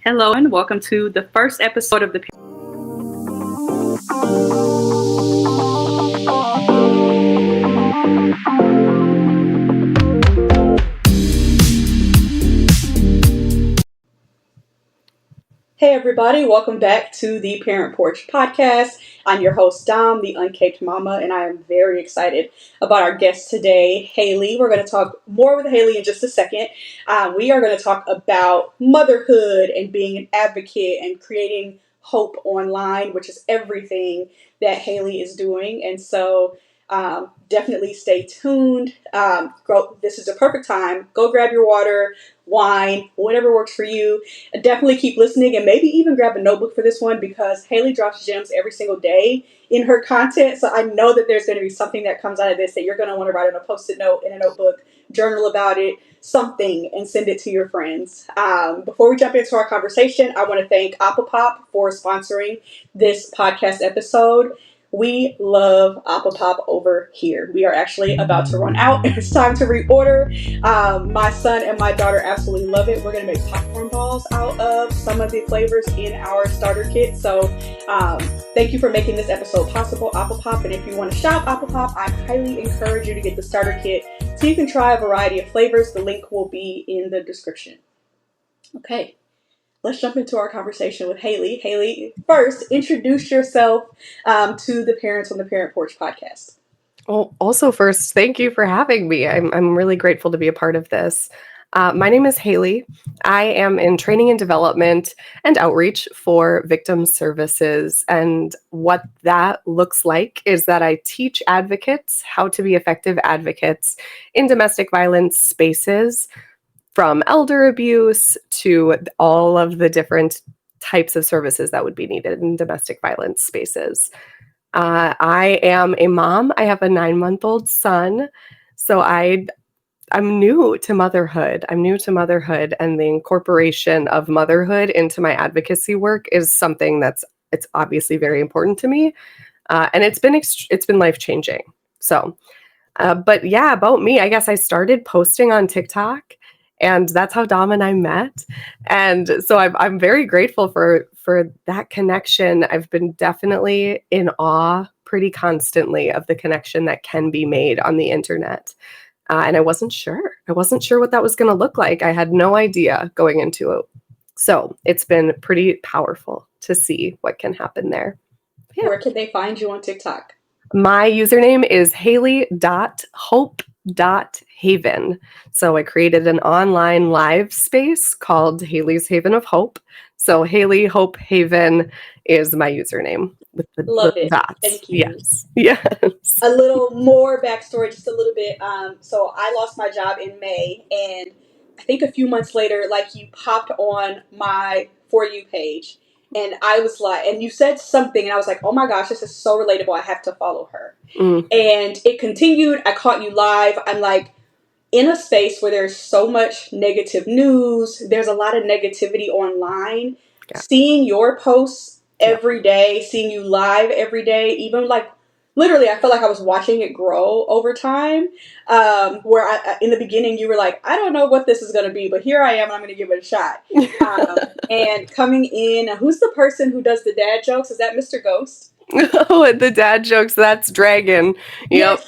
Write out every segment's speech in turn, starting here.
Hello and welcome to the first episode of the Hey everybody, welcome back to the ParentPorch podcast. I'm your host Dom, the Uncaped Mama, and I am very excited about our guest today, Haley. We're going to talk more with Haley in just a second. We are going to talk about motherhood and being an advocate and creating hope online, which is everything that Haley is doing. And so definitely stay tuned. This is the perfect time. Go grab your water, wine, whatever works for you. Definitely keep listening and maybe even grab a notebook for this one because Haley drops gems every single day in her content. So I know that there's going to be something that comes out of this that you're going to want to write on a Post-it note, in a notebook, journal about it, something, and send it to your friends. Before we jump into our conversation, I want to thank Ep10 for sponsoring this podcast episode. We love Ep10 over here. We are actually about to run out. It's time to reorder. My son and my daughter absolutely love it. We're going to make popcorn balls out of some of the flavors in our starter kit. So thank you for making this episode possible, Ep10. And if you want to shop Ep10, I highly encourage you to get the starter kit so you can try a variety of flavors. The link will be in the description. Okay. Let's jump into our conversation with Haley. Haley, first, introduce yourself to the parents on the ParentPorch podcast. Well, also first, thank you for having me. I'm really grateful to be a part of this. My name is Haley. I am in training and development and outreach for victim services. And what that looks like is that I teach advocates how to be effective advocates in domestic violence spaces, from elder abuse to all of the different types of services that would be needed in domestic violence spaces. I am a mom. I have a 9-month-old son. So I'm new to motherhood. I'm new to motherhood, and the incorporation of motherhood into my advocacy work is something it's obviously very important to me. And it's been life-changing. So, but yeah, about me, I guess I started posting on TikTok. And that's how Dom and I met. And so I'm very grateful for that connection. I've been definitely in awe pretty constantly of the connection that can be made on the internet. And I wasn't sure. I wasn't sure what that was going to look like. I had no idea going into it. So it's been pretty powerful to see what can happen there. Yeah. Where can they find you on TikTok? My username is haley.hope.haven. So I created an online live space called Haley's Haven of Hope. So Haley Hope Haven is my username with the Love it. dots. Thank you. Yes. A little more backstory, just a little bit. So I lost my job in May, and I think a few months later, like, you popped on my For You page. And I was like, and you said something, and I was like, oh my gosh, this is so relatable. I have to follow her. And it continued. I caught you live. I'm like, in a space where there's so much negative news, there's a lot of negativity online. Yeah. Seeing your posts every day, seeing you live every day, even like, literally, I felt like I was watching it grow over time. Where in the beginning, you were like, I don't know what this is going to be, but here I am, and I'm going to give it a shot. And coming in, who's the person who does the dad jokes? Is that Mr. Ghost? Oh, the dad jokes, that's Dragon. Yep.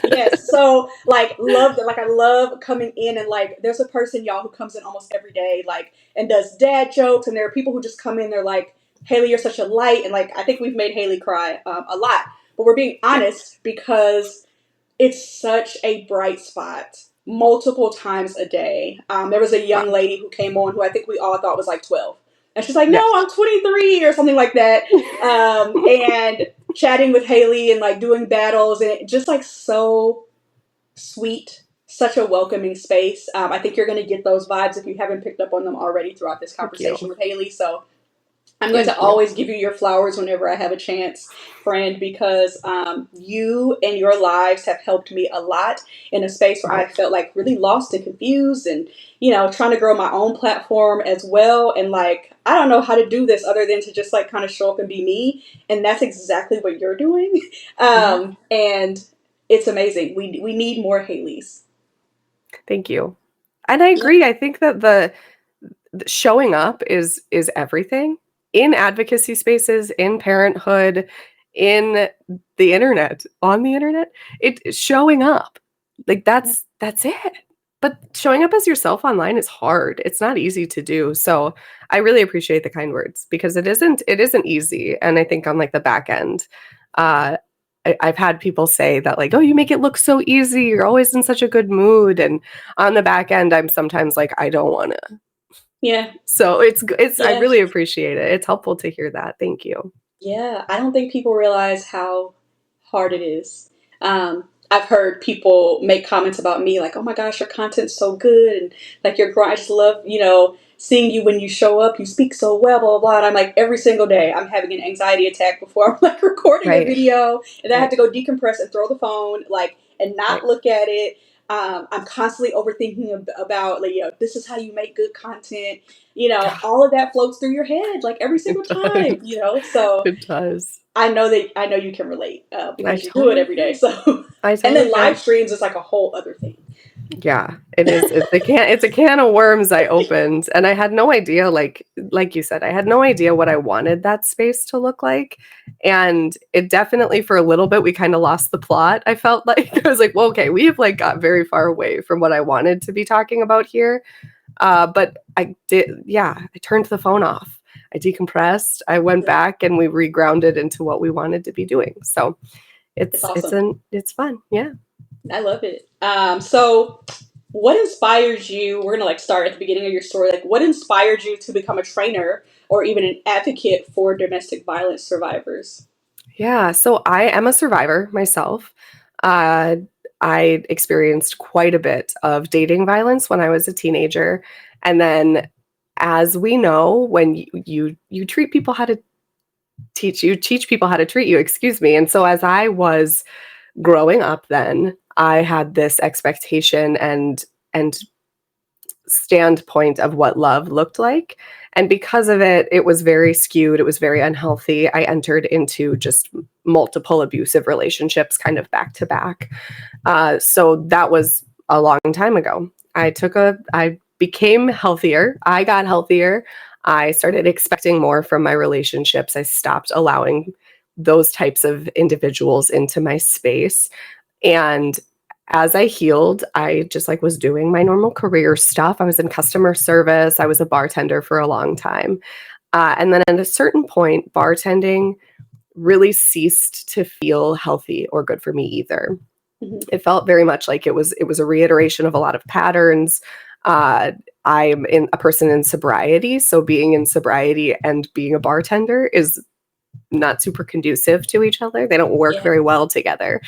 Yes. So, like, love that. Like, I love coming in, and like, there's a person, y'all, who comes in almost every day, like, and does dad jokes. And there are people who just come in, they're like, Haley, you're such a light. And like, I think we've made Haley cry a lot. But we're being honest because it's such a bright spot multiple times a day. There was a young lady who came on who I think we all thought was like 12. And she's like, no, I'm 23 or something like that. And chatting with Haley and like doing battles, and it just like so sweet, such a welcoming space. I think you're going to get those vibes if you haven't picked up on them already throughout this conversation with Haley. So I'm going to always give you your flowers whenever I have a chance, friend, because you and your lives have helped me a lot in a space where I felt like really lost and confused, and, you know, trying to grow my own platform as well. And like, I don't know how to do this other than to just like kind of show up and be me. And that's exactly what you're doing. And it's amazing. We need more Haleys. Thank you. And I agree. I think that showing up is everything in advocacy spaces, in parenthood, in the internet, on the internet. It showing up. Like that's it. But showing up as yourself online is hard. It's not easy to do. So I really appreciate the kind words because it isn't easy. And I think on like the back end, uh I've had people say that like, oh, you make it look so easy. You're always in such a good mood. And on the back end, I'm sometimes like, I don't want to. Yeah. So it's I Yeah. really appreciate it. It's helpful to hear that. Thank you. Yeah. I don't think people realize how hard it is. I've heard people make comments about me like, oh my gosh, your content's so good. And like, I just love, seeing you when you show up. You speak so well, blah, blah, blah. And I'm like, every single day I'm having an anxiety attack before I'm like recording a Right. video. And then I have Right. to go decompress and throw the phone, like, and not Right. look at it. I'm constantly overthinking about, like, this is how you make good content. All of that floats through your head like every single It time, does. So It does. I know you can relate I because you do it totally every day. can. So, I and totally then live can. streams is like a whole other thing. Yeah, it is. It's a can of worms I opened, and I had no idea, like you said, I had no idea what I wanted that space to look like. And it definitely for a little bit we kind of lost the plot. I felt like I was like, well, okay, we have like got very far away from what I wanted to be talking about here. But I did, yeah, I turned the phone off. I decompressed. I went back and we regrounded into what we wanted to be doing. So It's it's it's awesome. an it's fun. Yeah. I love it. So what inspires you? We're gonna like start at the beginning of your story. Like, what inspired you to become a trainer or even an advocate for domestic violence survivors? Yeah, so I am a survivor myself. Uh, I experienced quite a bit of dating violence when I was a teenager, and then, as we know, when you treat people how to teach people how to treat you. Excuse me. And so, as I was growing up, then I had this expectation and standpoint of what love looked like. And because of it, it was very skewed. It was very unhealthy. I entered into just multiple abusive relationships kind of back to back. So that was a long time ago. I became healthier. I got healthier. I started expecting more from my relationships. I stopped allowing those types of individuals into my space. And as I healed, I just like was doing my normal career stuff. I was in customer service. I was a bartender for a long time. And then at a certain point, bartending really ceased to feel healthy or good for me either. Mhm. It felt very much like it was a reiteration of a lot of patterns. Uh, I'm a person in sobriety, so being in sobriety and being a bartender is not super conducive to each other. They don't work Yeah. very well together.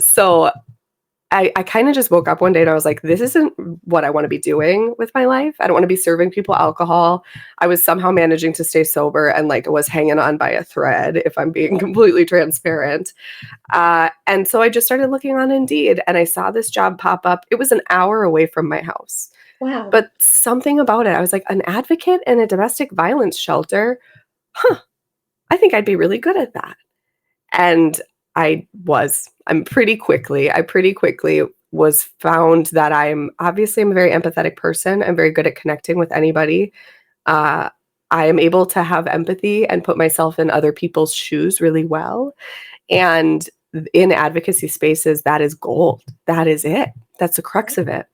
So I kind of just woke up one day and I was like, this isn't what I want to be doing with my life. I don't want to be serving people alcohol. I was somehow managing to stay sober and like was hanging on by a thread, if I'm being completely transparent. And so I just started looking on Indeed and I saw this job pop up. It was an hour away from my house. Wow. But something about it, I was like, an advocate in a domestic violence shelter? Huh, I think I'd be really good at that. And I pretty quickly was found that I'm a very empathetic person. I'm very good at connecting with anybody. Uh, I am able to have empathy and put myself in other people's shoes really well. And in advocacy spaces, that is gold. That is it. That's the crux of it.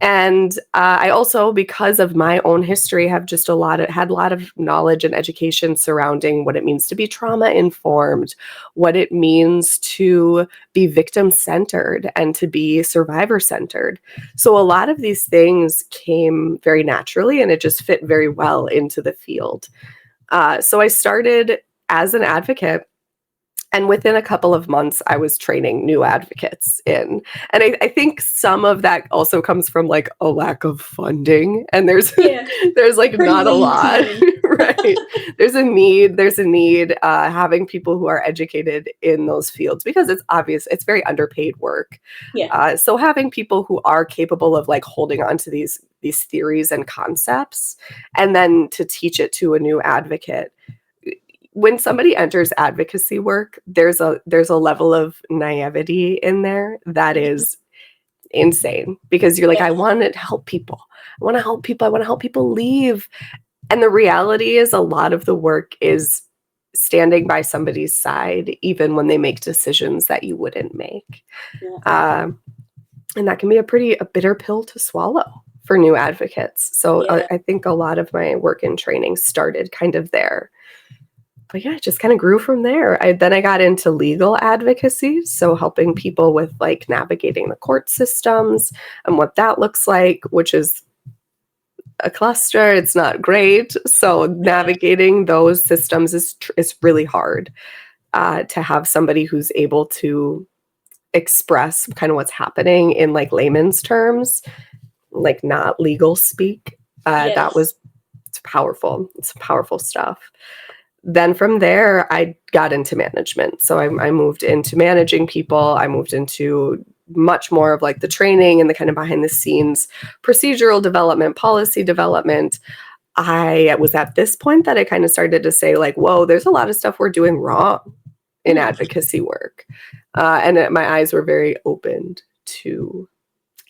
And I also, because of my own history, have just had a lot of knowledge and education surrounding what it means to be trauma informed, what it means to be victim centered and to be survivor centered. So a lot of these things came very naturally and it just fit very well into the field. So I started as an advocate. And within a couple of months, I was training new advocates in. And I think some of that also comes from like a lack of funding. And there's Yeah. there's like Pretty not a lean lot, team. right? There's a need having people who are educated in those fields because it's obvious it's very underpaid work. Yeah. So having people who are capable of like holding on to these theories and concepts, and then to teach it to a new advocate. When somebody enters advocacy work, there's a level of naivety in there that is insane because you're like, I want to help people. I want to help people. I want to help people leave. And the reality is a lot of the work is standing by somebody's side, even when they make decisions that you wouldn't make. And that can be a bitter pill to swallow for new advocates. So I think a lot of my work and training started kind of there. But yeah, it just kind of grew from there. Then I got into legal advocacy, so helping people with like navigating the court systems and what that looks like, which is a cluster. It's not great. So navigating those systems is really hard to have somebody who's able to express kind of what's happening in like layman's terms, like not legal speak. It's powerful. It's powerful stuff. Then from there, I got into management. So I moved into managing people. I moved into much more of like the training and the kind of behind the scenes procedural development, policy development. I was at this point that I kind of started to say like, whoa, there's a lot of stuff we're doing wrong in advocacy work. And my eyes were very opened to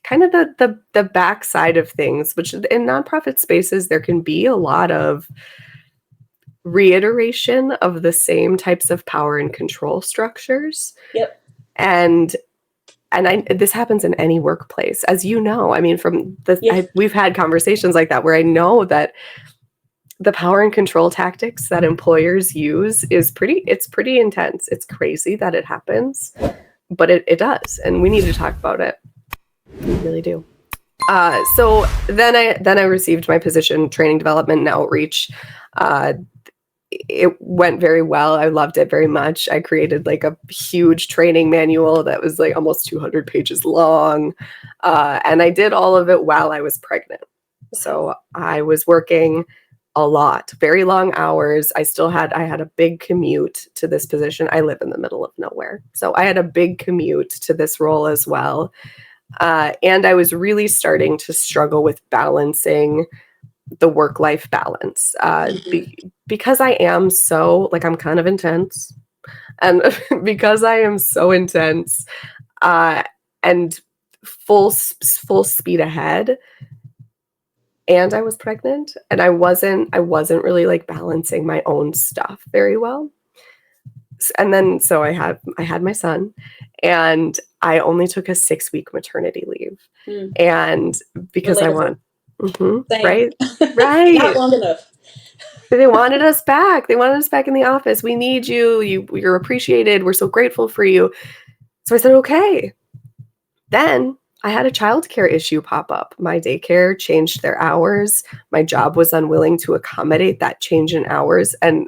kind of the backside of things, which in nonprofit spaces, there can be a lot of reiteration of the same types of power and control structures. And this happens in any workplace, as you know. I mean, we've had conversations like that where I know that the power and control tactics that employers use it's pretty intense. It's crazy that it happens, but it does, and we need to talk about it. We really do. So then I received my position, training development and outreach. It went very well. I loved it very much. I created like a huge training manual that was like almost 200 pages long. And I did all of it while I was pregnant. So I was working a lot, very long hours. I had a big commute to this position. I live in the middle of nowhere. So I had a big commute to this role as well. And I was really starting to struggle with balancing the work-life balance because I am so like, I'm kind of intense, and because I am so intense and full speed ahead, and I was pregnant, and I wasn't really like balancing my own stuff very well. And then so I had my son, and I only took a 6-week maternity leave, and because I want. Right. Not long enough. They wanted us back. They wanted us back in the office. We need you. You're appreciated. We're so grateful for you. So I said, okay. Then I had a childcare issue pop up. My daycare changed their hours. My job was unwilling to accommodate that change in hours. And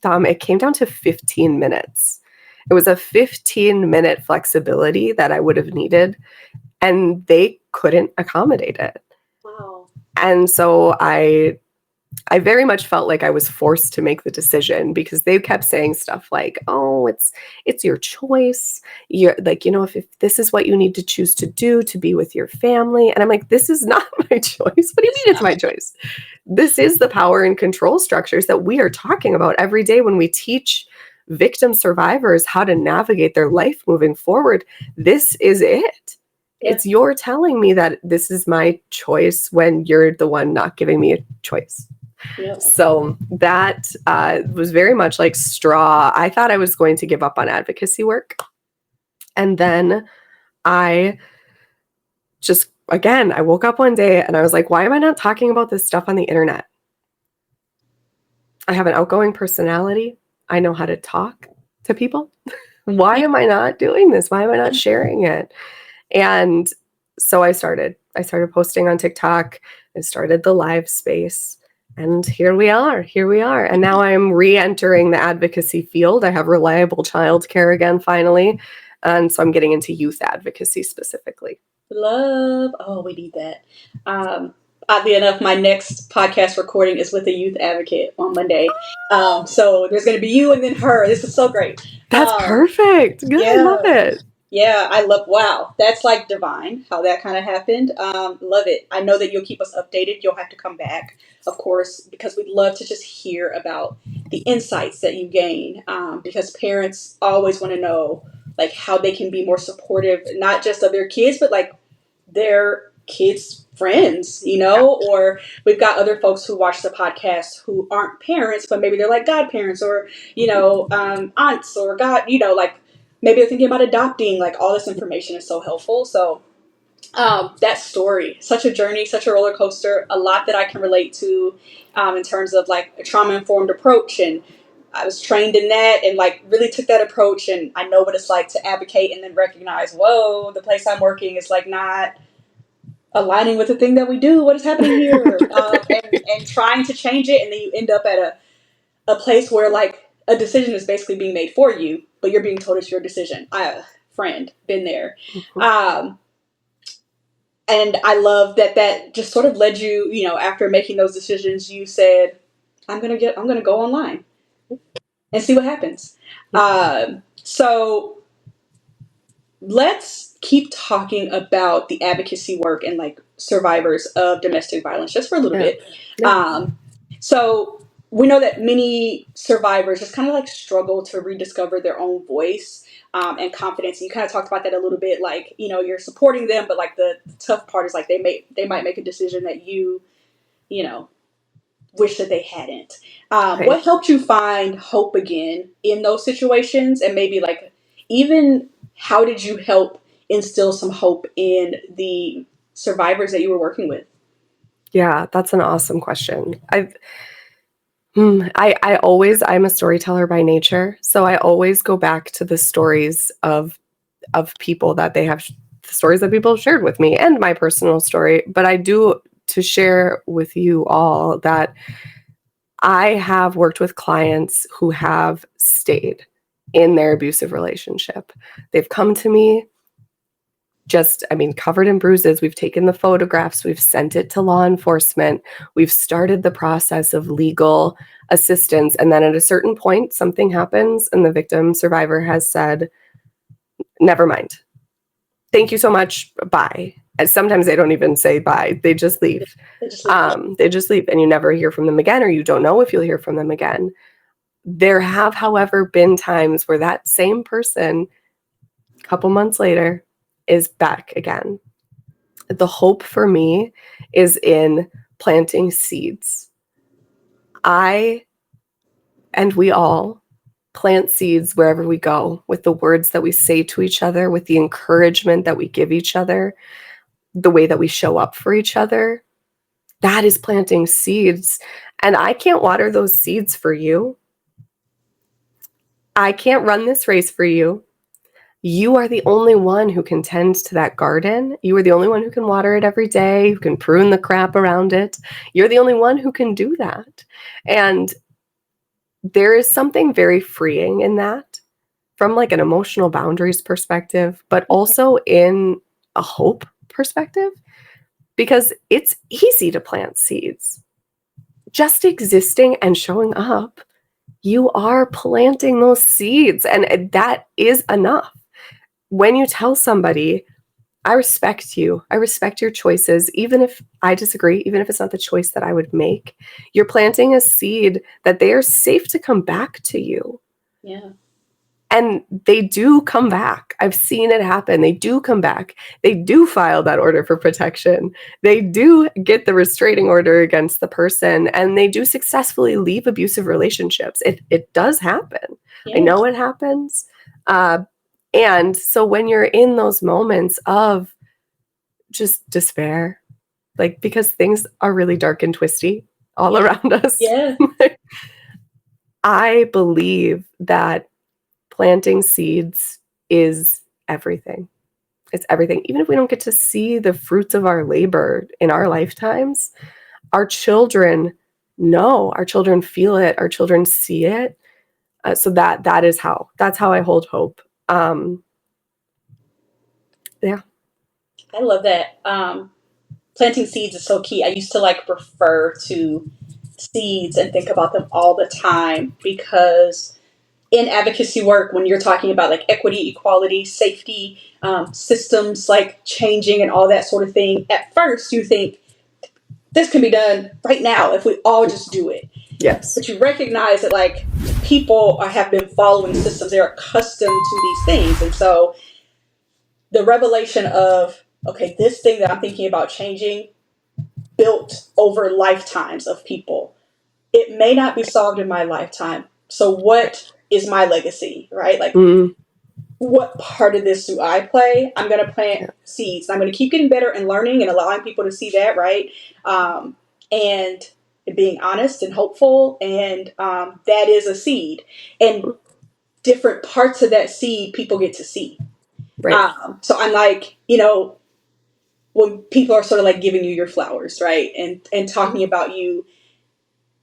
it came down to 15 minutes. It was a 15-minute flexibility that I would have needed, and they couldn't accommodate it. Wow. And so I very much felt like I was forced to make the decision, because they kept saying stuff like, oh, it's your choice. You're like, if this is what you need to choose to do to be with your family. And I'm like, this is not my choice. What do you mean it's my choice? This is the power and control structures that we are talking about every day when we teach victim survivors how to navigate their life moving forward. This is it. It's you're telling me that this is my choice when you're the one not giving me a choice. So that was very much like straw. I thought I was going to give up on advocacy work. And then I woke up one day and I was like, why am I not talking about this stuff on the internet? I have an outgoing personality. I know how to talk to people. Why am I not doing this? Why am I not sharing it? And so I started posting on TikTok. I started the live space, and here we are. And now I'm re-entering the advocacy field. I have reliable childcare again, finally. And so I'm getting into youth advocacy specifically. Love. Oh, we need that. Oddly enough, my next podcast recording is with a youth advocate on Monday. So there's going to be you and then her. This is so great. That's perfect. Good. I love it. Yeah, wow. That's like divine how that kind of happened. Love it. I know that you'll keep us updated. You'll have to come back, of course, because we'd love to just hear about the insights that you gain, because parents always want to know like how they can be more supportive, not just of their kids, but like their kids' friends, you know, or we've got other folks who watch the podcast who aren't parents, but maybe they're like godparents or, you know, aunts or like maybe they're thinking about adopting. Like all this information is so helpful. So that story, such a journey, such a roller coaster, a lot that I can relate to in terms of like a trauma-informed approach. And I was trained in that and like really took that approach. And I know what it's like to advocate and then recognize, whoa, the place I'm working is like not aligning with the thing that we do. What is happening here? And trying to change it. And then you end up at a place where like a decision is basically being made for you, but you're being told it's your decision. Friend, been there. And I love that just sort of led you, you know, after making those decisions, you said, I'm going to go online and see what happens. So let's keep talking about the advocacy work and like survivors of domestic violence just for a little bit. Yeah. So we know that many survivors just kind of like struggle to rediscover their own voice and confidence. And you kind of talked about that a little bit, like, you know, you're supporting them, but like the tough part is like they might make a decision that you know, wish that they hadn't. Right. What helped you find hope again in those situations? And maybe like even how did you help instill some hope in the survivors that you were working with? Yeah, that's an awesome question. I'm a storyteller by nature. So I always go back to the stories of people that they have, the stories that people have shared with me and my personal story. But I do to share with you all that I have worked with clients who have stayed in their abusive relationship. They've come to me covered in bruises. We've taken the photographs, we've sent it to law enforcement, we've started the process of legal assistance. And then at a certain point, something happens and the victim survivor has said, never mind. Thank you so much. Bye. And sometimes they don't even say bye. They just leave. They just leave and you never hear from them again, or you don't know if you'll hear from them again. There have, however, been times where that same person, a couple months later, is back again. The hope for me is in planting seeds. I and we all plant seeds wherever we go with the words that we say to each other, with the encouragement that we give each other, the way that we show up for each other. That is planting seeds. And I can't water those seeds for you. I can't run this race for you. You are the only one who can tend to that garden. You are the only one who can water it every day, who can prune the crap around it. You're the only one who can do that. And there is something very freeing in that from like an emotional boundaries perspective, but also in a hope perspective, because it's easy to plant seeds. Just existing and showing up, you are planting those seeds, and that is enough. When you tell somebody, I respect you, I respect your choices, even if I disagree, even if it's not the choice that I would make, you're planting a seed that they are safe to come back to you. Yeah. And they do come back. I've seen it happen. They do come back. They do file that order for protection. They do get the restraining order against the person, and they do successfully leave abusive relationships. It does happen. Yeah. I know it happens. And so when you're in those moments of just despair, like because things are really dark and twisty all around us, yeah. I believe that planting seeds is everything. It's everything. Even if we don't get to see the fruits of our labor in our lifetimes, our children know, our children feel it, our children see it. So that's how I hold hope. Yeah. I love that. Planting seeds is so key. I used to like refer to seeds and think about them all the time, because in advocacy work, when you're talking about like equity, equality, safety, systems like changing and all that sort of thing, at first you think this can be done right now if we all just do it. Yes. But you recognize that like people have been following systems. They're accustomed to these things. And so the revelation of okay, this thing that I'm thinking about changing built over lifetimes of people. It may not be solved in my lifetime. So what is my legacy, right? Like, Mm, what part of this do I play? I'm going to plant yeah. seeds. I'm going to keep getting better and learning and allowing people to see that, right? And being honest and hopeful. And that is a seed. And different parts of that seed people get to see. Right. So I'm like, when people are sort of like giving you your flowers, right? And talking about you,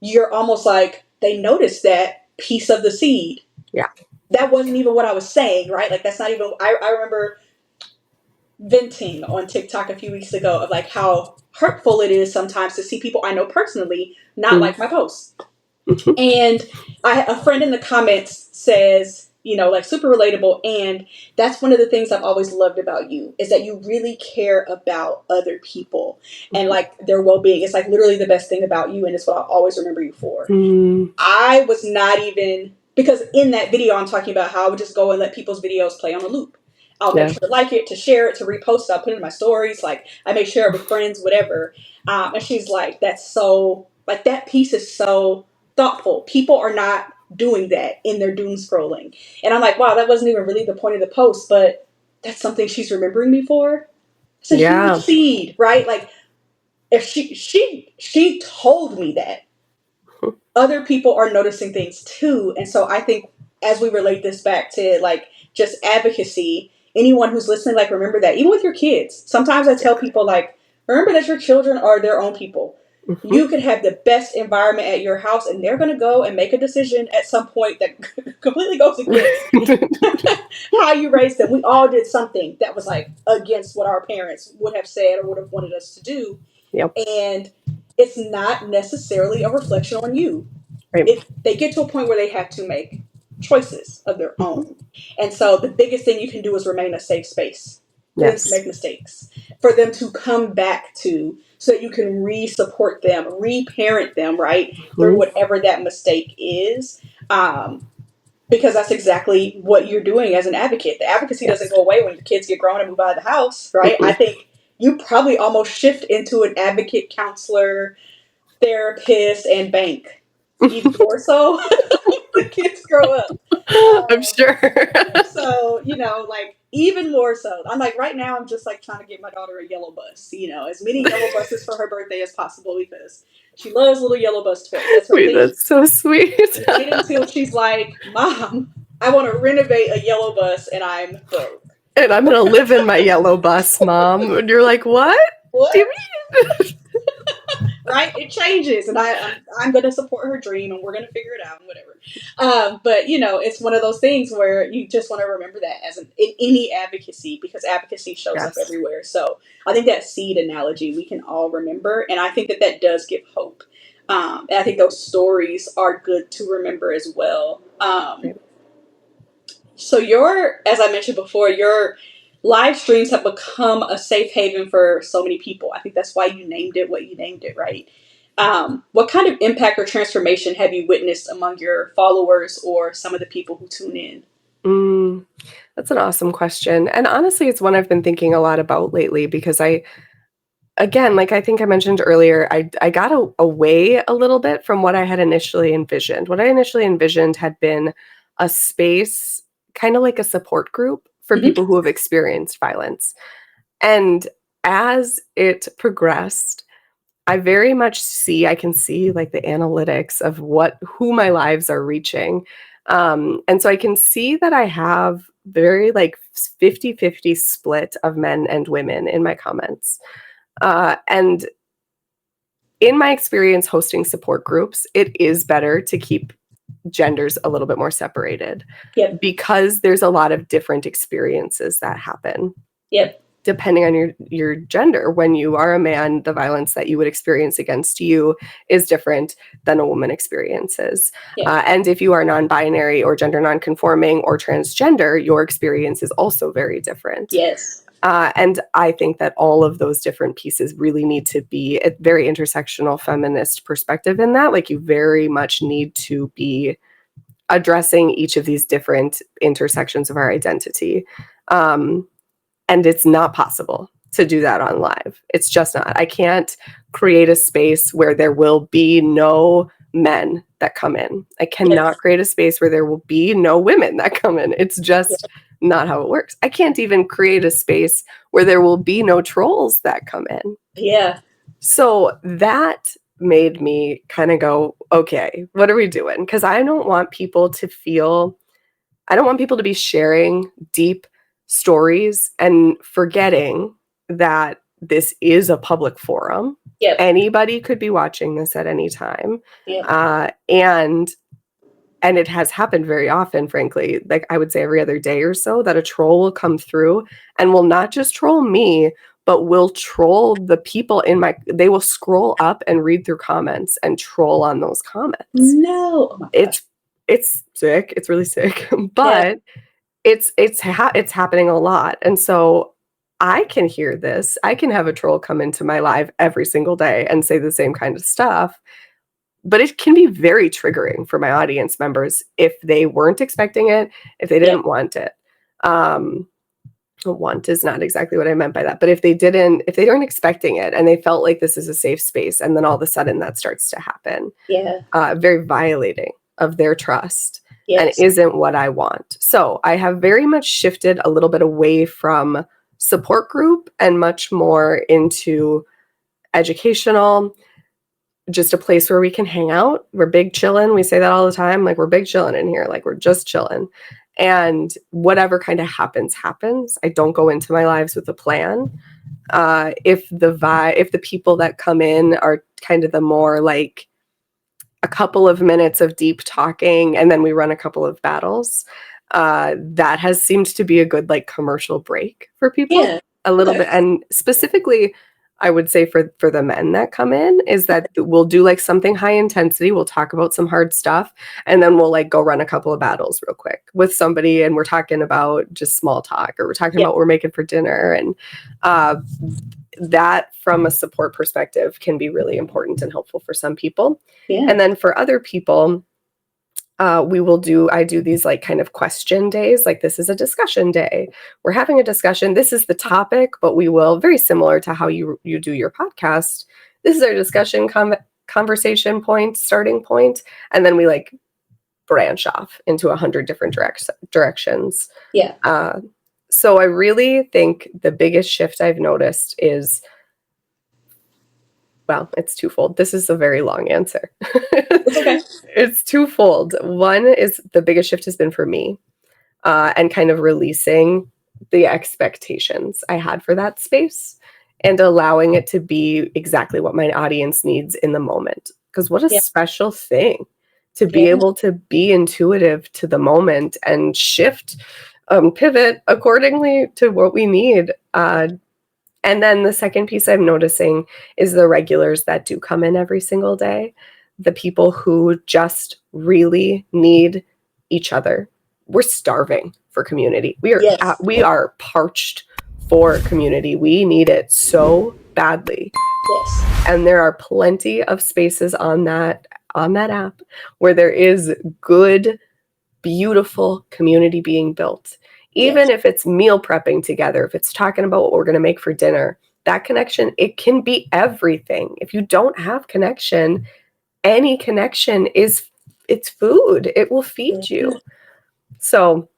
you're almost like they noticed that piece of the seed. Yeah. That wasn't even what I was saying, right? Like that's not even. I remember venting on TikTok a few weeks ago of like how hurtful it is sometimes to see people I know personally not Mm, like my posts. mhm. And a friend in the comments says, like super relatable. And that's one of the things I've always loved about you is that you really care about other people and like their well-being. It's like literally the best thing about you. And it's what I'll always remember you for. Mm, I was not even, because in that video, I'm talking about how I would just go and let people's videos play on a loop. I'll make yeah. sure to like it, to share it, to repost it. I'll put it in my stories. Like I may share it with friends, whatever. And she's like, that's so, like that piece is so thoughtful. People are not doing that in their doom scrolling. And I'm like, wow, that wasn't even really the point of the post, but that's something she's remembering me for. It's a huge Yeah. seed, right? Like if she told me that, other people are noticing things too. And so I think as we relate this back to like just advocacy, anyone who's listening, like remember that even with your kids, sometimes I tell people like, remember that your children are their own people. Mhm. You could have the best environment at your house and they're going to go and make a decision at some point that completely goes against how you raised them. We all did something that was like against what our parents would have said or would have wanted us to do. Yep. And it's not necessarily a reflection on you. Right. They get to a point where they have to make choices of their Mhm. own. And so the biggest thing you can do is remain a safe space for them to Yes. make mistakes, for them to come back to, so that you can re-support them, re-parent them, right, through Mhm. whatever that mistake is. Because that's exactly what you're doing as an advocate. The advocacy doesn't Yes. go away when your kids get grown and move out of the house, right? I Mhm. think you probably almost shift into an advocate, counselor, therapist, and bank, even more so when kids grow up. I'm Um, sure. so, like even more so. I'm like right now I'm just like trying to get my daughter a yellow bus, as many yellow buses for her birthday as possible because she loves little yellow bus toys. That's her Wait, thing. that's so sweet. Wait until she's like, Mom, I want to renovate a yellow bus and I'm broke. And I'm gonna live in my yellow bus, Mom. And you're like, what? What? Do you mean? Right? It changes, and I'm going to support her dream, and we're going to figure it out, and whatever. But it's one of those things where you just want to remember that as in any advocacy, because advocacy shows up Yes. everywhere. So I think that seed analogy we can all remember, and I think that does give hope. And I think those stories are good to remember as well. Right. So as I mentioned before, your live streams have become a safe haven for so many people. I think that's why you named it what you named it, right? What kind of impact or transformation have you witnessed among your followers or some of the people who tune in? Mm, that's an awesome question. And honestly, it's one I've been thinking a lot about lately because again, like I think I mentioned earlier, I got away a little bit from what I had initially envisioned. What I initially envisioned had been a space, kind of like a support group for Mm-hmm. people who have experienced violence. And as it progressed, I can see like the analytics of who my lives are reaching. And so I can see that I have very like 50-50 split of men and women in my comments. And in my experience hosting support groups, it is better to keep genders a little bit more separated Yep. because there's a lot of different experiences that happen. Yep. Depending on your gender. When you are a man, the violence that you would experience against you is different than a woman experiences. Yep. And if you are non-binary or gender non-conforming or transgender, your experience is also very different. Yes. And I think that all of those different pieces really need to be a very intersectional feminist perspective in that. Like you very much need to be addressing each of these different intersections of our identity. And it's not possible to do that on live. It's just not. I can't create a space where there will be no men that come in. I cannot create a space where there will be no women that come in. It's just not how it works. I can't even create a space where there will be no trolls that come in. Yeah. So that made me kind of go, okay, what are we doing? Because I don't want people to be sharing deep stories and forgetting that this is a public forum. Yep. Anybody could be watching this at any time. Yep. And it has happened very often, frankly, like I would say every other day or so, that a troll will come through and will not just troll me, but will troll the people they will scroll up and read through comments and troll on those comments. No. Oh my gosh. It's sick. It's really sick, but it's happening a lot. And so I can hear this. I can have a troll come into my live every single day and say the same kind of stuff. But it can be very triggering for my audience members if they weren't expecting it, if they didn't want it. Want is not exactly what I meant by that. But if they weren't expecting it and they felt like this is a safe space, and then all of a sudden that starts to happen, very violating of their trust and isn't what I want. So I have very much shifted a little bit away from support group and much more into educational, just a place where we can hang out. We're big chillin'. We say that all the time. Like, we're big chillin' in here. Like, we're just chillin'. And whatever kind of happens. I don't go into my lives with a plan. If the people that come in are kind of the more like a couple of minutes of deep talking and then we run a couple of battles, that has seemed to be a good like commercial break for people a little bit. And specifically, I would say for the men that come in is that we'll do like something high intensity. We'll talk about some hard stuff, and then we'll like go run a couple of battles real quick with somebody. And we're talking about just small talk, or we're talking about what we're making for dinner. And that from a support perspective can be really important and helpful for some people. Yeah. And then for other people, I do these like kind of question days. Like, this is a discussion day. We're having a discussion. This is the topic, but we will, very similar to how you do your podcast. This is our discussion conversation point, starting point. And then we like branch off into 100 different directions. Yeah. So I really think the biggest shift I've noticed is, well, it's twofold. This is a very long answer. Okay. It's twofold. One is the biggest shift has been for me, and kind of releasing the expectations I had for that space and allowing it to be exactly what my audience needs in the moment. Because what a special thing to be able to be intuitive to the moment and shift, pivot accordingly to what we need. And then the second piece I'm noticing is the regulars that do come in every single day, the people who just really need each other. We're starving for community. We are parched for community. We need it so badly. Yes. And there are plenty of spaces on that app where there is good, beautiful community being built. Even if it's meal prepping together, if it's talking about what we're going to make for dinner, that connection, it can be everything. If you don't have connection, any connection it's food. It will feed you. So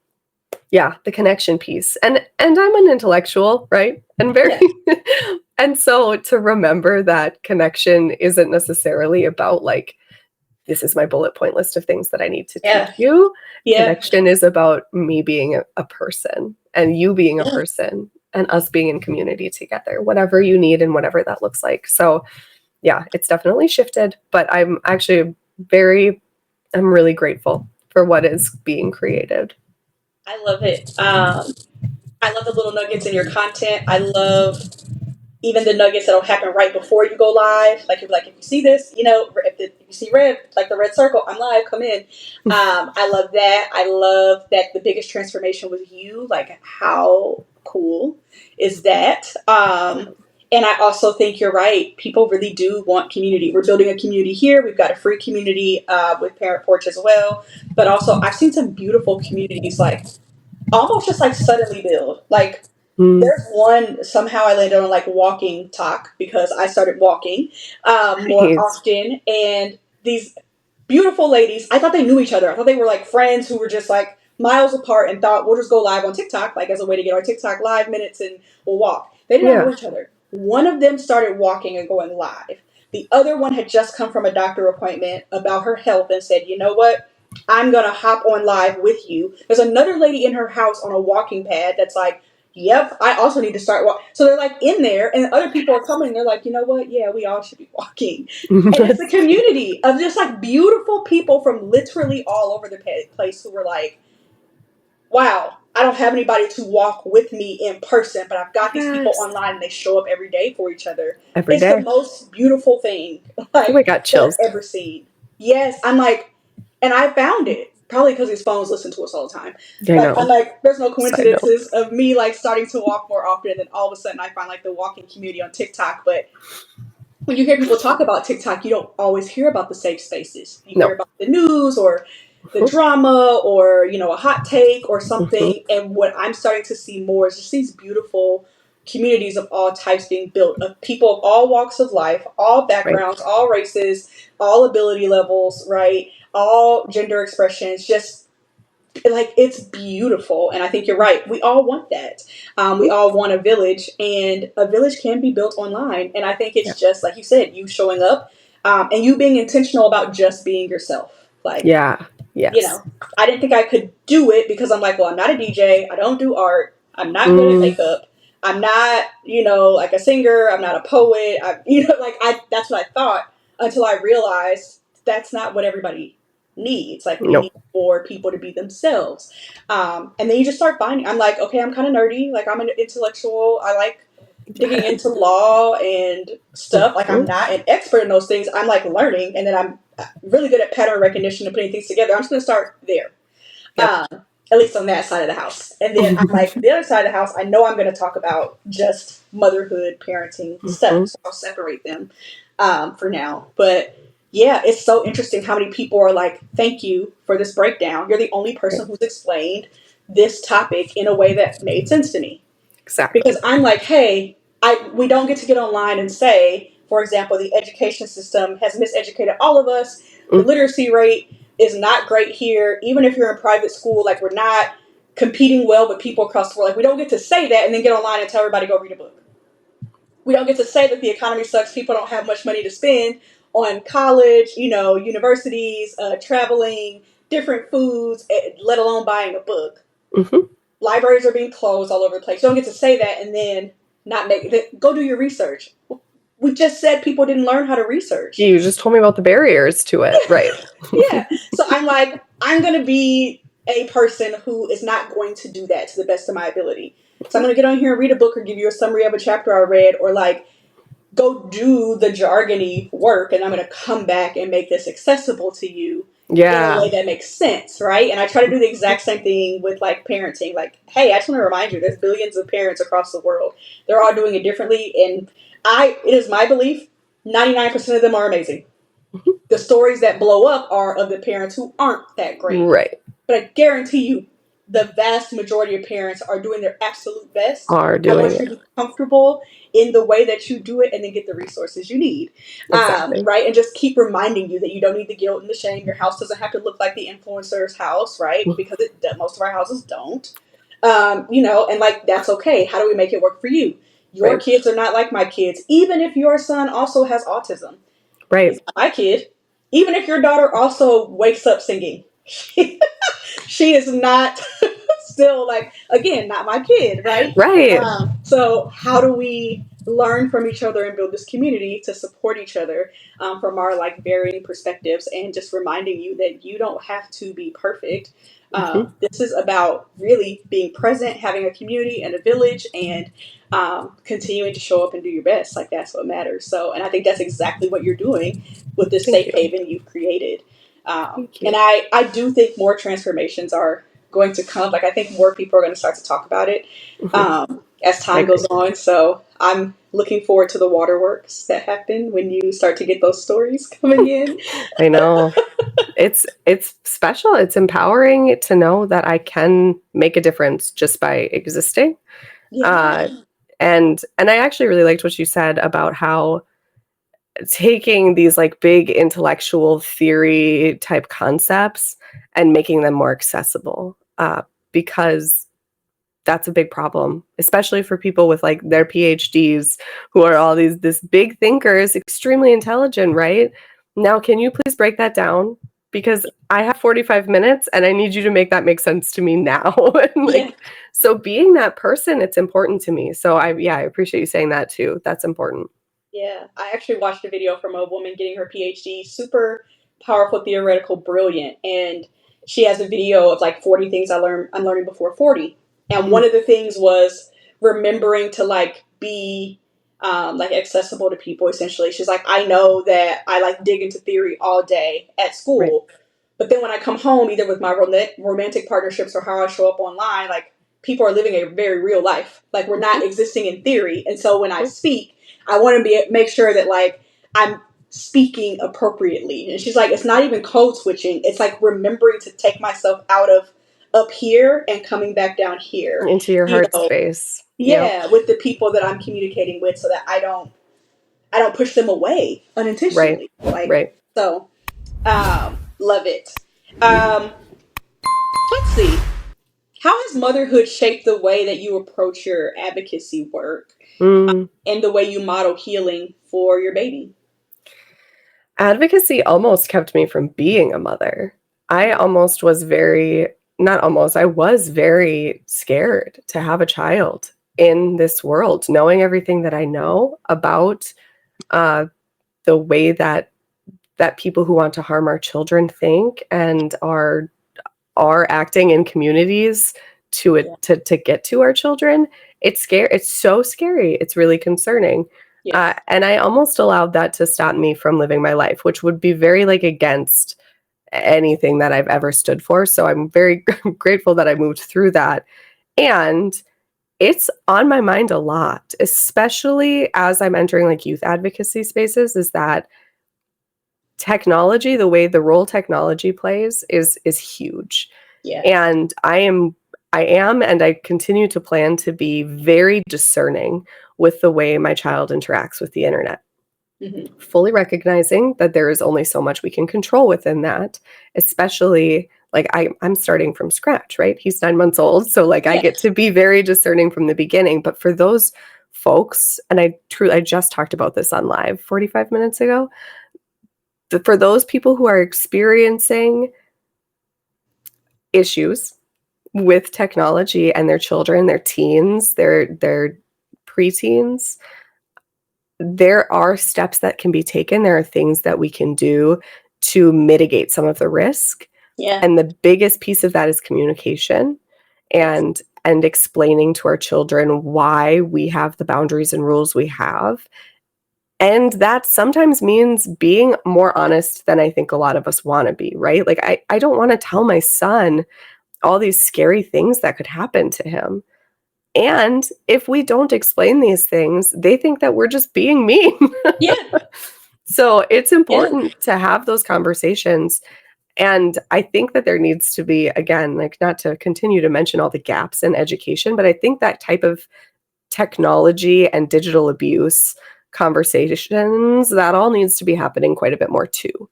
yeah, the connection piece. And I'm an intellectual, right? And and so to remember that connection isn't necessarily about like, this is my bullet point list of things that I need to teach you. Connection is about me being a person and you being a person and us being in community together, whatever you need and whatever that looks like. So yeah, it's definitely shifted, but I'm actually I'm really grateful for what is being created. I love it. I love the little nuggets in your content. I love even the nuggets that'll happen right before you go live. Like, you're like, if you see this, if you see red, like the red circle, I'm live, come in. I love that. I love that the biggest transformation was you. Like, how cool is that? And I also think you're right. People really do want community. We're building a community here. We've got a free community with ParentPorch as well. But also, I've seen some beautiful communities, like, almost just like suddenly build. Like, Mm. There's one, somehow I landed on like walking talk because I started walking more Nice. often. And these beautiful ladies, I thought they knew each other. I thought they were like friends who were just like miles apart and thought we'll just go live on TikTok, like as a way to get our TikTok live minutes and we'll walk. They did not know Yeah. each other. One of them started walking and going live. The other one had just come from a doctor appointment about her health and said, you know what? I'm going to hop on live with you. There's another lady in her house on a walking pad that's like, yep, I also need to start walking. So they're like in there, and other people are coming. And they're like, you know what? Yeah, we all should be walking. And it's a community of just like beautiful people from literally all over the place who were like, wow, I don't have anybody to walk with me in person, but I've got these people Yes. online and they show up every day for each other. Every It's the day. most beautiful thing Oh, I like got that I've chills. ever seen. Yes, I'm like, and I found it. Probably because these phones listen to us all the time. I Like, I'm know. like, there's no Side note. coincidences of me like starting to walk more often, and then all of a sudden I find like the walking community on TikTok. But when you hear people talk about TikTok, you don't always hear about the safe spaces. You hear No. about the news or the Mhm. drama or, you know, a hot take or Mhm. something. And what I'm starting to see more is just these beautiful communities of all types being built, of people of all walks of life, all Right. backgrounds, all races, all ability levels, right? All gender expressions, just like it's beautiful. And I think you're right, we all want that. We Mhm. all want a village, and a village can be built online. And I think Yeah. it's just like you said, you showing up, and you being intentional about just being yourself. Like, Yeah. you Yes. know, I didn't think I could do it because I'm like, well, I'm not a DJ, I don't do art, I'm not good at Mm. makeup, I'm not, you know, like a singer, I'm not a poet, like I that's what I thought, until I realized that's not what everybody needs. Like, we No. need for people to be themselves. And then you just start finding, I'm like, okay, I'm kind of nerdy, like I'm an intellectual, I like digging into law and stuff. Like, I'm Mhm. not an expert in those things, I'm like learning, and then I'm really good at pattern recognition and putting things together. I'm just going to start there, Yep. at least on that side of the house. And then I'm like, the other side of the house, I know I'm going to talk about just motherhood, parenting stuff. Mhm. So I'll separate them for now. But yeah, it's so interesting how many people are like, thank you for this breakdown. You're the only Right. person who's explained this topic in a way that made sense to me. Because Exactly. I'm like, hey, we don't get online and say, for example, the education system has miseducated all of us. The Mm. literacy rate is not great here. Even if you're in private school, like, we're not competing well with people across the world. Like, we don't get to say that and then get online and tell everybody go read a book. We don't get to say that the economy sucks. People don't have much money to spend on college, you know, universities, traveling, different foods, let alone buying a book. Mhm. Libraries are being closed all over the place. You don't get to say that and then not make it. Go do your research. We just said people didn't learn how to research. You just told me about the barriers to it. Right. Yeah. So I'm like, I'm going to be a person who is not going to do that to the best of my ability. So I'm going to get on here and read a book or give you a summary of a chapter I read, or like go do the jargony work, and I'm going to come back and make this accessible to you in a Yeah. way that makes sense, right? And I try to do the exact same thing with like parenting. Like, hey, I just want to remind you, there's billions of parents across the world. They're all doing it differently, and it is my belief, 99% of them are amazing. Mhm. The stories that blow up are of the parents who aren't that great. Right. But I guarantee you, the vast majority of parents are doing their absolute best. Are I doing want you it. to be comfortable in the way that you do it, and then get the resources you need. Exactly. Right? And just keep reminding you that you don't need the guilt and the shame. Your house doesn't have to look like the influencer's house, right? Mm. Because most of our houses don't. And like, that's okay. How do we make it work for you? Your Right. kids are not like my kids, even if your son also has autism. He's Right. not my kid. Even if your daughter also wakes up singing, she is not still, like, again, not my kid, right? Right. So how do we learn from each other and build this community to support each other from our like varying perspectives, and just reminding you that you don't have to be perfect. Mhm. This is about really being present, having a community and a village, and continuing to show up and do your best. Like, that's what matters. So, and I think that's exactly what you're doing with this Thank safe you. haven you've created. Thank And you. I do think more transformations are going to come. Like, I think more people are going to start to talk about it Mhm. as I time agree. goes on. So I'm looking forward to the waterworks that happen when you start to get those stories coming in. I know. It's special. It's empowering to know that I can make a difference just by existing. Uh, Yeah. and I actually really liked what you said about how taking these like big intellectual theory type concepts and making them more accessible, because that's a big problem, especially for people with like their PhDs who are all this big thinkers, extremely intelligent, right? Now, can you please break that down? Because I have 45 minutes and I need you to make that make sense to me now. And Yeah. like, so being that person, it's important to me. So I appreciate you saying that too. That's important. Yeah, I actually watched a video from a woman getting her PhD, super powerful, theoretical, brilliant, and she has a video of like 40 things I'm learning before 40. And one Mm, of the things was remembering to like be like accessible to people essentially. She's like, I know that I like dig into theory all day at right. school, but then when I come home, either with my romantic partnerships or how I show up online, like people are living a very real life. Like we're not Mhm, existing in theory. And so when I mhm. speak, I want to make sure that like I'm speaking appropriately. And she's like, it's not even code switching. It's like remembering to take myself out of up here and coming back down here. Into your You heart know, space. Yep. yeah, with the people that I'm communicating with, so that I don't push them away Right. unintentionally. Like Right. so, love it. Um, let's see. How has motherhood shaped the way that you approach your advocacy work Mm. and the way you model healing for your baby? Advocacy almost kept me from being a mother. I almost was very, not almost, I was very scared to have a child in this world, knowing everything that I know about uh, the way that people who want to harm our children think and are acting in communities to Yeah. it to get to our children. It's scary. It's so scary. It's really concerning. Yes. And I almost allowed that to stop me from living my life, which would be very like against anything that I've ever stood for. So I'm very grateful that I moved through that. And it's on my mind a lot, especially as I'm entering like youth advocacy spaces, is that technology, the way the role technology plays is huge. Yeah. And I am and I continue to plan to be very discerning with the way my child interacts with the internet, Hmm. fully recognizing that there is only so much we can control within that, especially like I'm starting from scratch, right? He's 9 months old. So like I get Yes. to be very discerning from the beginning. But for those folks, and I just talked about this on live 45 minutes ago, for those people who are experiencing issues with technology and their children, their teens, their preteens, there are steps that can be taken. There are things that we can do to mitigate some of the risk. Yeah. And the biggest piece of that is communication Yes. and explaining to our children why we have the boundaries and rules we have. And that sometimes means being more honest than I think a lot of us want to be, right? Like I don't want to tell my son all these scary things that could happen to him. And if we don't explain these things, they think that we're just being mean. Yeah. So it's Yeah. important to have those conversations. And I think that there needs to be, again, like not to continue to mention all the gaps in education, but I think that type of technology and digital abuse conversations, that all needs to be happening quite a bit more too.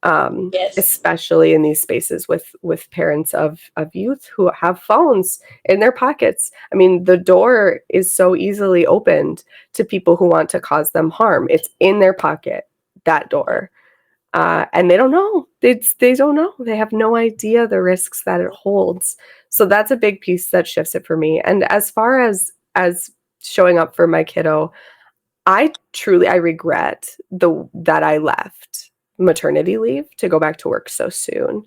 Yes. Especially in these spaces with parents of youth who have phones in their pockets. I mean, the door is so easily opened to people who want to cause them harm. It's in their pocket, that door. And they don't know. They don't know. They have no idea the risks that it holds. So that's a big piece that shifts it for me. And as far as showing up for my kiddo, I regret that I left maternity leave to go back to work so soon.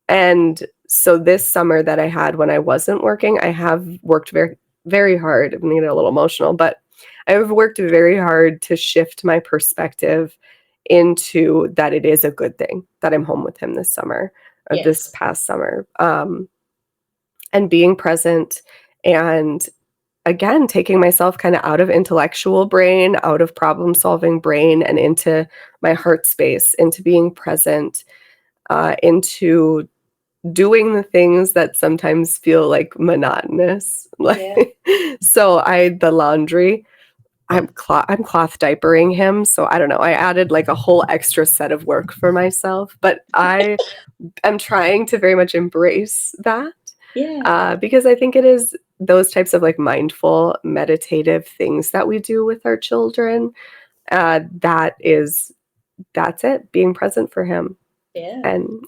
And so this summer that I had when I wasn't working, I have worked very, very hard. I'm gonna get a little emotional, but I have worked very hard to shift my perspective into that it is a good thing that I'm home with him this summer, or this Yes. past summer, and being present and again, taking myself kind of out of intellectual brain, out of problem solving brain, and into my heart space, into being present, into doing the things that sometimes feel like monotonous. Yeah. Like, so the laundry, I'm cloth diapering him, so I don't know. I added like a whole extra set of work for myself, but I am trying to very much embrace that Yeah. because I think it is those types of like mindful, meditative things that we do with our children. That's it, being present for him Yeah.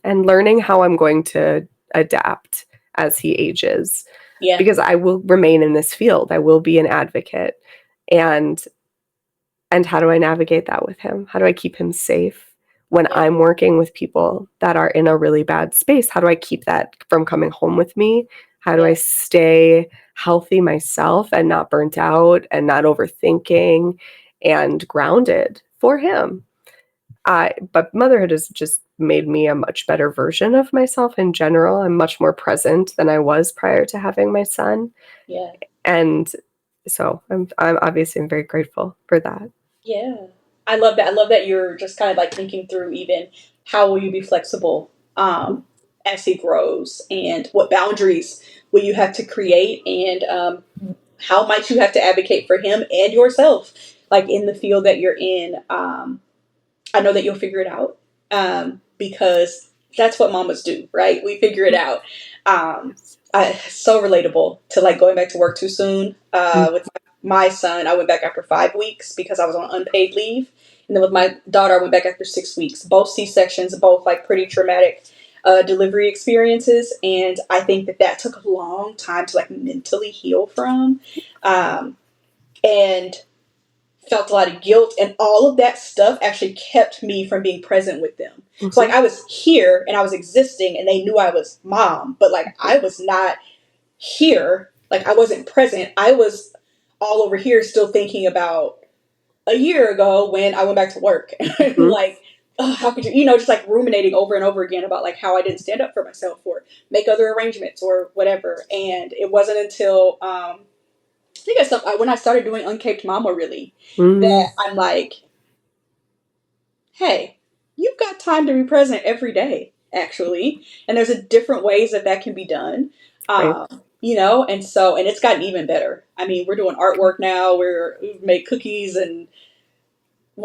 and learning how I'm going to adapt as he ages Yeah. because I will remain in this field. I will be an advocate. And how do I navigate that with him? How do I keep him safe when Yeah. I'm working with people that are in a really bad space? How do I keep that from coming home with me? How do I Yeah. stay healthy myself and not burnt out and not overthinking and grounded for him? But motherhood has just made me a much better version of myself in general. I'm much more present than I was prior to having my son. Yeah. And so I'm obviously I'm very grateful for that. Yeah. I love that. I love that you're just kind of like thinking through even how will you be flexible as he grows and what boundaries will you have to create and how might you have to advocate for him and yourself, like in the field that you're in. I know that you'll figure it out because that's what mamas do, right? We figure it out. Yes. So relatable to like going back to work too soon. Mm, With my son, I went back after 5 weeks because I was on unpaid leave. And then with my daughter, I went back after 6 weeks. Both C-sections, both like pretty traumatic delivery experiences. And I think that took a long time to like mentally heal from. Um, and felt a lot of guilt, and all of that stuff actually kept me from being present with them. So like mhm, I was here and I was existing and they knew I was mom, but like I was not here. Like I wasn't present. I was all over here still thinking about a year ago when I went back to work. mhm. Like, oh, how could you, just like ruminating over and over again about like how I didn't stand up for myself or make other arrangements or whatever. And it wasn't until I think when I started doing Uncaped Mama really, that Mm, I'm like, hey, you've got time to be present every day, actually. And there's a different ways that can be done. right. And it's gotten even better. I mean, we're doing artwork now. We've made cookies and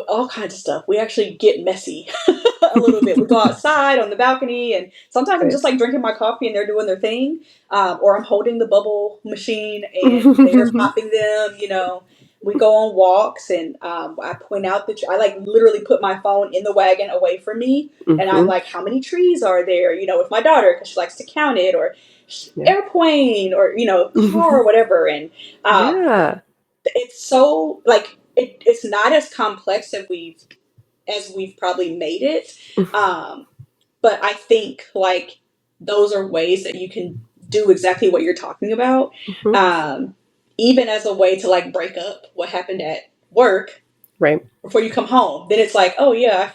all kinds of stuff. We actually get messy a little bit. We go outside on the balcony, and sometimes I'm Right. just like drinking my coffee and they're doing their thing, or I'm holding the bubble machine and they're popping them. We go on walks, and I point out that I like literally put my phone in the wagon away from me, and I'm Mhm. like, how many trees are there? With my daughter because she likes to count it, or Yeah. airplane, or car or whatever, and um, Yeah. it's so like it's not as complex as we've probably made it. Um, but I think like those are ways that you can do exactly what you're talking about. Mhm. Um, Even as a way to like break up what happened at work Right. before you come home. Then it's like, oh yeah,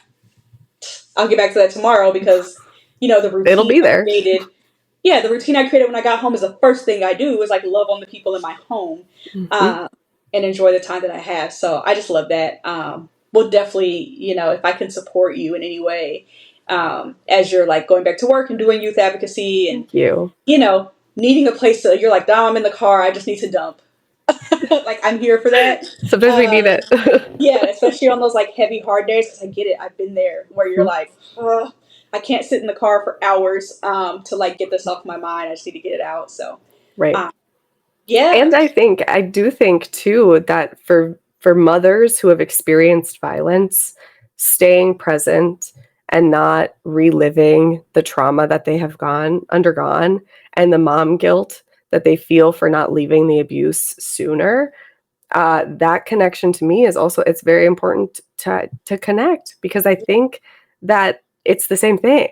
I'll get back to that tomorrow because the It'll routine be I there. created. Yeah, the routine I created when I got home is the first thing I do is like love on the people in my home. Mhm. Um, and enjoy the time that I have. So I just love that. We'll definitely, if I can support you in any way, as you're like going back to work and doing youth advocacy and, Thank you. needing a place you're like, "Nah, I'm in the car. I just need to dump." Like I'm here for that. Sometimes we need Um, it. yeah, especially on those like heavy, hard days. Cause I get it. I've been there where you're Mhm. like, I can't sit in the car for hours, to like get this off my mind. I just need to get it out. So, Right. um, yeah, And I do think too that for mothers who have experienced violence, staying present and not reliving the trauma that they have undergone and the mom guilt that they feel for not leaving the abuse sooner, that connection to me is also it's very important to connect because I think that it's the same thing.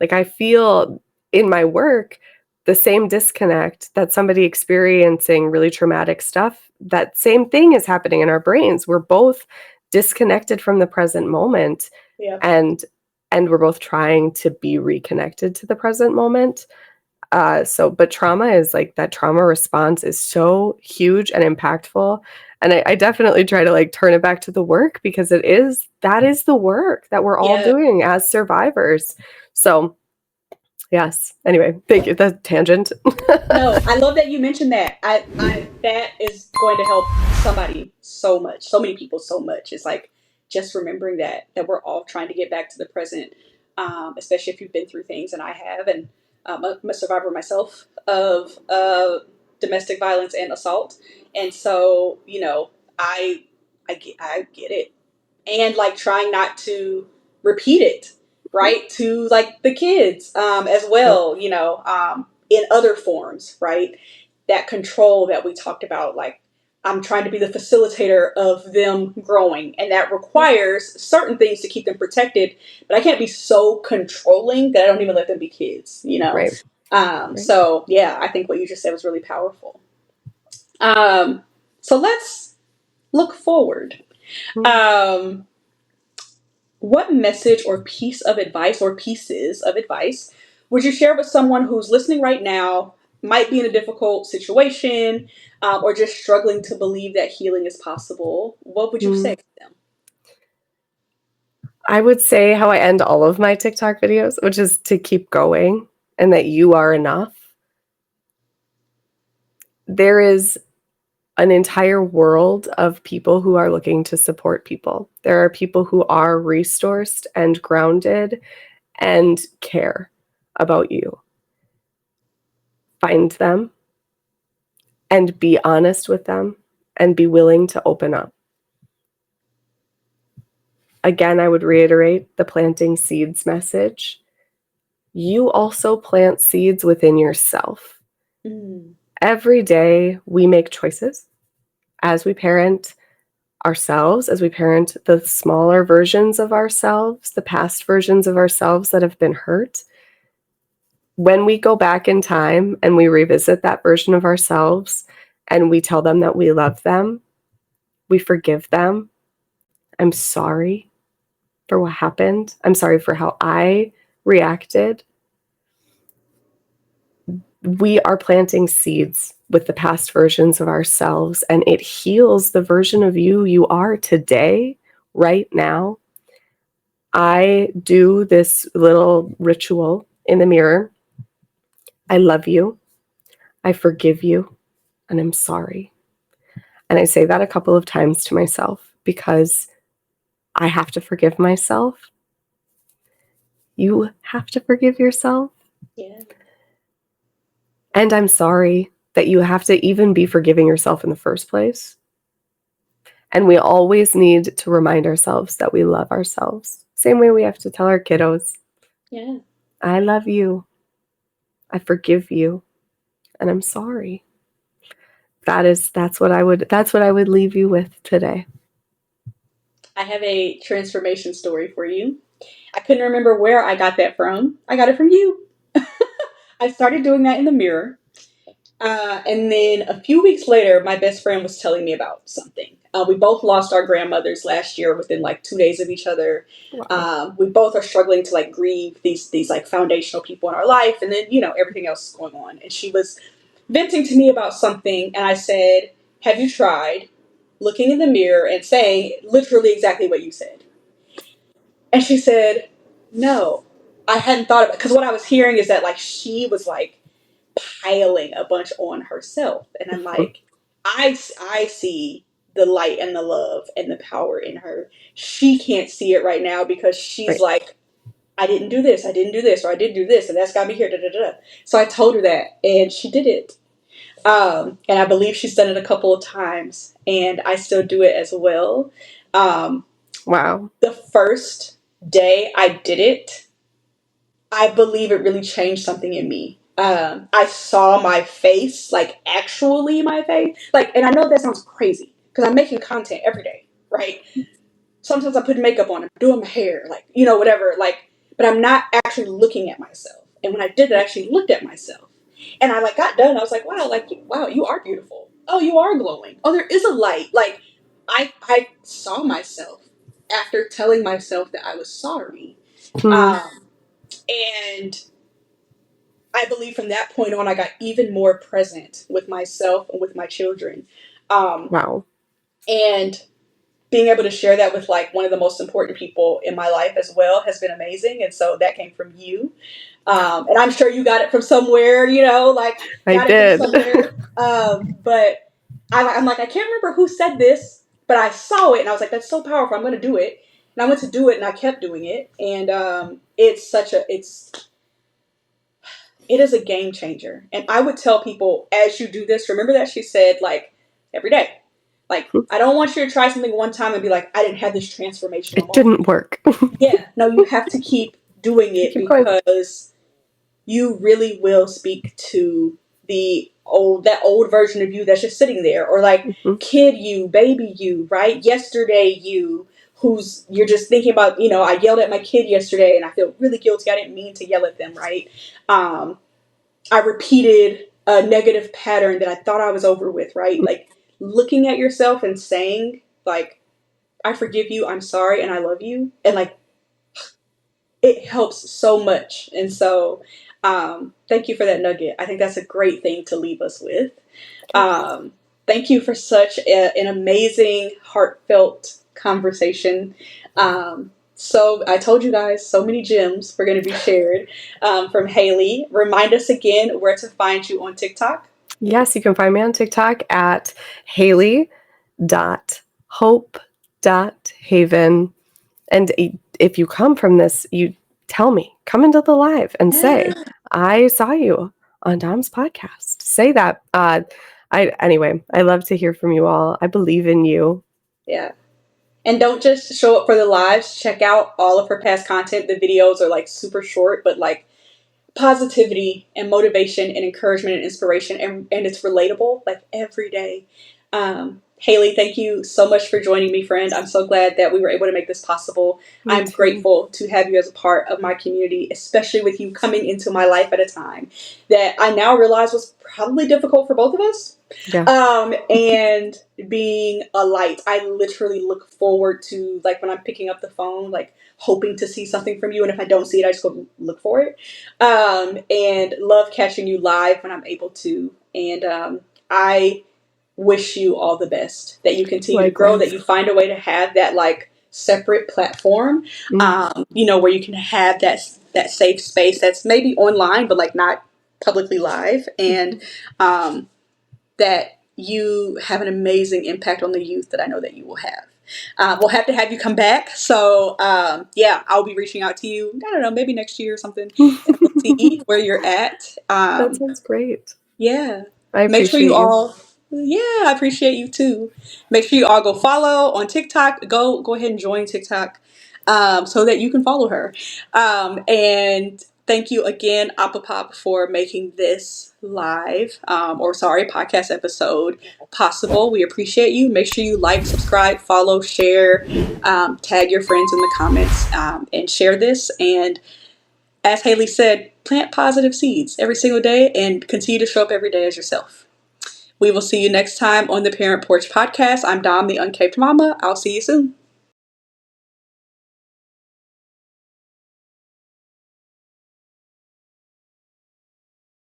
Like I feel in my work the same disconnect that somebody experiencing really traumatic stuff, that same thing is happening in our brains. We're both disconnected from the present moment yeah, and we're both trying to be reconnected to the present moment. But trauma is like that trauma response is so huge and impactful. And I definitely try to like turn it back to the work because that is the work that we're all yeah, doing as survivors. So Yes. Anyway, thank you. That tangent. No, I love that you mentioned that. I that is going to help somebody so much, so many people so much. It's like just remembering that we're all trying to get back to the present, especially if you've been through things, and I have, and I'm a survivor myself of domestic violence and assault, and so I I get it, and like trying not to repeat it, right, to like the kids as Yep. well, in other forms, right? That control that we talked about, like I'm trying to be the facilitator of them growing, and that requires certain things to keep them protected, but I can't be so controlling that I don't even let them be kids, Right. Right. so yeah, I think what you just said was really powerful. So let's look forward. Mm. um, what message or piece of advice or pieces of advice would you share with someone who's listening right now, might be in a difficult situation, or just struggling to believe that healing is possible? What would you say Mm. to them? I would say how I end all of my TikTok videos, which is to keep going and that you are enough. There is an entire world of people who are looking to support people. There are people who are resourced and grounded and care about you. Find them and be honest with them and be willing to open up. Again, I would reiterate the planting seeds message. You also plant seeds within yourself. Mm, Every day we make choices as we parent ourselves, as we parent the smaller versions of ourselves, the past versions of ourselves that have been hurt. When we go back in time and we revisit that version of ourselves and we tell them that we love them, we forgive them. I'm sorry for what happened. I'm sorry for how I reacted. We are planting seeds with the past versions of ourselves, and it heals the version of you are today, right now. I do this little ritual in the mirror. I love you. I forgive you. And I'm sorry. And I say that a couple of times to myself because I have to forgive myself. You have to forgive yourself. yeah. And I'm sorry that you have to even be forgiving yourself in the first place. And we always need to remind ourselves that we love ourselves. Same way we have to tell our kiddos, Yeah. I love you. I forgive you. And I'm sorry. That's what I would leave you with today. I have a transformation story for you. I couldn't remember where I got that from. I got it from you. I started doing that in the mirror. And then a few weeks later, my best friend was telling me about something. We both lost our grandmothers last year within like 2 days of each other. Wow. We both are struggling to like grieve these like foundational people in our life, and then everything else is going on. And she was venting to me about something, and I said, "Have you tried looking in the mirror and saying literally exactly what you said?" And she said, "No, I hadn't thought about it." Because what I was hearing is that like she was like piling a bunch on herself, and I'm like, I see the light and the love and the power in her. She can't see it right now because she's Right. like, I didn't do this, I didn't do this, or I did do this, and that's got me here. Da, da, da. So I told her that, and she did it. And I believe she's done it a couple of times, and I still do it as well. Um, Wow. the first day I did it, I believe it really changed something in me. I saw my face, like actually my face. Like, and I know that sounds crazy because I'm making content every day, right? Sometimes I put makeup on, I'm doing my hair, like, whatever, like, but I'm not actually looking at myself. And when I did it, I actually looked at myself. And I like got done. I was like, wow, wow, you are beautiful. Oh, you are glowing. Oh, there is a light. Like, I saw myself after telling myself that I was sorry. Hmm. Um, and I believe from that point on, I got even more present with myself and with my children. Um, Wow. and being able to share that with like one of the most important people in my life as well has been amazing. And so that came from you. And I'm sure you got it from somewhere, like I got it did. from somewhere. But I'm like, I can't remember who said this, but I saw it and I was like, that's so powerful. I'm going to do it. And I went to do it and I kept doing it. And it is a game changer. And I would tell people, as you do this, remember that she said, like, every day. Like, I don't want you to try something one time and be like, I didn't have this transformational It moment. didn't work. Yeah, no, you have to keep doing it Keep going. because you really will speak to that old version of you that's just sitting there, or like kid you, baby you, right? Yesterday you, you're just thinking about, I yelled at my kid yesterday and I feel really guilty. I didn't mean to yell at them, right? I repeated a negative pattern that I thought I was over with, right? Like looking at yourself and saying, like, I forgive you, I'm sorry, and I love you. And like, it helps so much. And so, thank you for that nugget. I think that's a great thing to leave us with. Thank you for such an amazing, heartfelt conversation. So I told you guys so many gems were going to be shared from Haley. Remind us again where to find you on TikTok. Yes, you can find me on TikTok at haley.hope.haven. And if you come from this, you tell me, come into the live and say, I saw you on Dom's podcast. Say that. Anyway, I love to hear from you all. I believe in you. Yeah. And don't just show up for the lives. Check out all of her past content. The videos are like super short, but like positivity and motivation and encouragement and inspiration. And it's relatable like every day. Haley, thank you so much for joining me, friend. I'm so glad that we were able to make this possible. I'm grateful to have you as a part of my community, especially with you coming into my life at a time that I now realize was probably difficult for both of us. Yeah. And being a light. I literally look forward to, like, when I'm picking up the phone, like, hoping to see something from you. And if I don't see it, I just go look for it. And love catching you live when I'm able to. And I wish you all the best, that you continue to grow, that you find a way to have that like separate platform, where you can have that safe space that's maybe online, but like not publicly live, and that you have an amazing impact on the youth that I know that you will have. We'll have to have you come back. So I'll be reaching out to you, I don't know, maybe next year or something, and we'll see where you're at. That sounds great. Yeah. I appreciate Make sure you all. Yeah, I appreciate you too. Make sure you all go follow on TikTok. Go ahead and join TikTok so that you can follow her. And thank you again, Apapop, for making this podcast episode possible. We appreciate you. Make sure you like, subscribe, follow, share, tag your friends in the comments, and share this. And as Haley said, plant positive seeds every single day and continue to show up every day as yourself. We will see you next time on the Parent Porch podcast. I'm Dom, the Uncaped Mama. I'll see you soon.